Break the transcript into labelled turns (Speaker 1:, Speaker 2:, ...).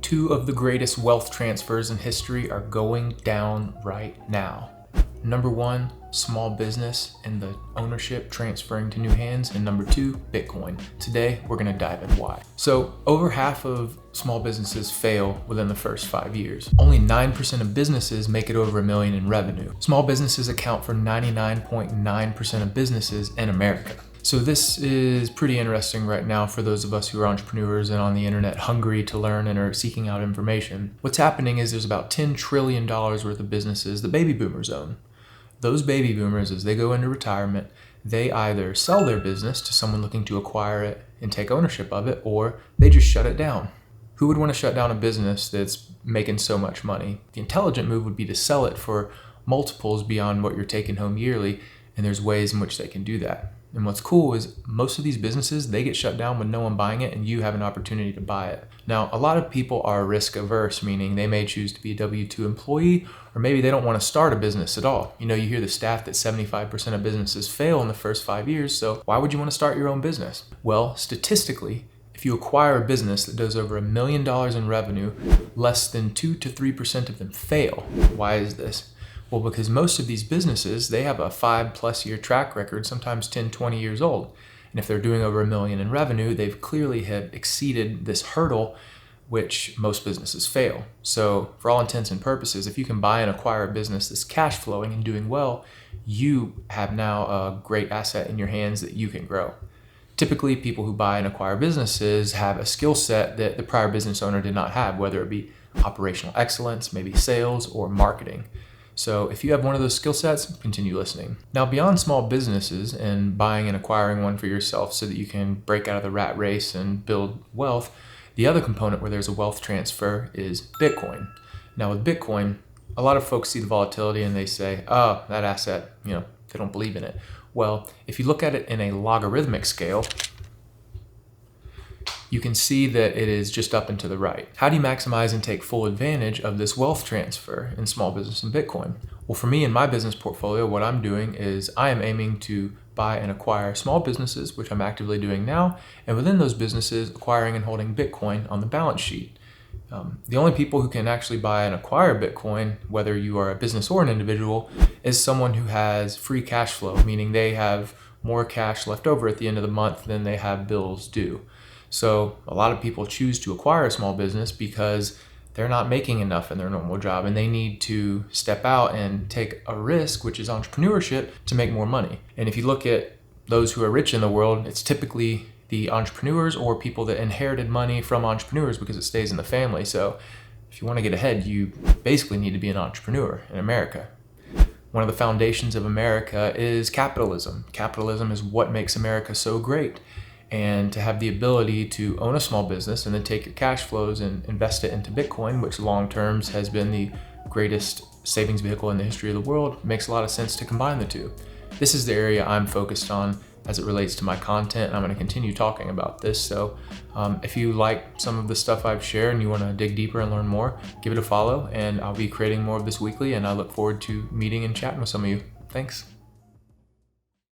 Speaker 1: Two of the greatest wealth transfers in history are going down right now. Number one, small business and the ownership transferring to new hands. And number two, Bitcoin. Today, we're gonna dive in why. So over half of small businesses fail within the first 5 years. Only 9% of businesses make it over $1 million in revenue. Small businesses account for 99.9% of businesses in America. So this is pretty interesting right now for those of us who are entrepreneurs and on the internet hungry to learn and are seeking out information. What's happening is there's about $10 trillion worth of businesses the baby boomers own. Those baby boomers, as they go into retirement, they either sell their business to someone looking to acquire it and take ownership of it, or they just shut it down. Who would want to shut down a business that's making so much money? The intelligent move would be to sell it for multiples beyond what you're taking home yearly, and there's ways in which they can do that. And what's cool is most of these businesses, they get shut down with no one buying it and you have an opportunity to buy it. Now, a lot of people are risk averse, meaning they may choose to be a W-2 employee, or maybe they don't want to start a business at all. You hear the stat that 75% of businesses fail in the first 5 years, so why would you want to start your own business? Well, statistically, if you acquire a business that does over $1 million in revenue, less than 2 to 3% of them fail. Why is this? Well, because most of these businesses, they have a 5+ year track record, sometimes 10, 20 years old. And if they're doing over $1 million in revenue, they've clearly have exceeded this hurdle, which most businesses fail. So for all intents and purposes, if you can buy and acquire a business that's cash flowing and doing well, you have now a great asset in your hands that you can grow. Typically, people who buy and acquire businesses have a skill set that the prior business owner did not have, whether it be operational excellence, maybe sales, or marketing. So if you have one of those skill sets, continue listening. Now, beyond small businesses and buying and acquiring one for yourself so that you can break out of the rat race and build wealth, the other component where there's a wealth transfer is Bitcoin. Now with Bitcoin, a lot of folks see the volatility and they say, oh, that asset, they don't believe in it. Well, if you look at it in a logarithmic scale, you can see that it is just up and to the right. How do you maximize and take full advantage of this wealth transfer in small business and Bitcoin? Well, for me in my business portfolio, what I'm doing is I am aiming to buy and acquire small businesses, which I'm actively doing now, and within those businesses, acquiring and holding Bitcoin on the balance sheet. The only people who can actually buy and acquire Bitcoin, whether you are a business or an individual, is someone who has free cash flow, meaning they have more cash left over at the end of the month than they have bills due. So a lot of people choose to acquire a small business because they're not making enough in their normal job and they need to step out and take a risk, which is entrepreneurship, to make more money. And if you look at those who are rich in the world, it's typically the entrepreneurs or people that inherited money from entrepreneurs because it stays in the family. So if you want to get ahead, you basically need to be an entrepreneur in America. One of the foundations of America is capitalism. Capitalism is what makes America so great. And to have the ability to own a small business and then take your cash flows and invest it into Bitcoin, which long terms has been the greatest savings vehicle in the history of the world, makes a lot of sense to combine the two. This is the area I'm focused on as it relates to my content, and I'm going to continue talking about this. So if you like some of the stuff I've shared and you want to dig deeper and learn more, give it a follow, and I'll be creating more of this weekly, and I look forward to meeting and chatting with some of you. Thanks.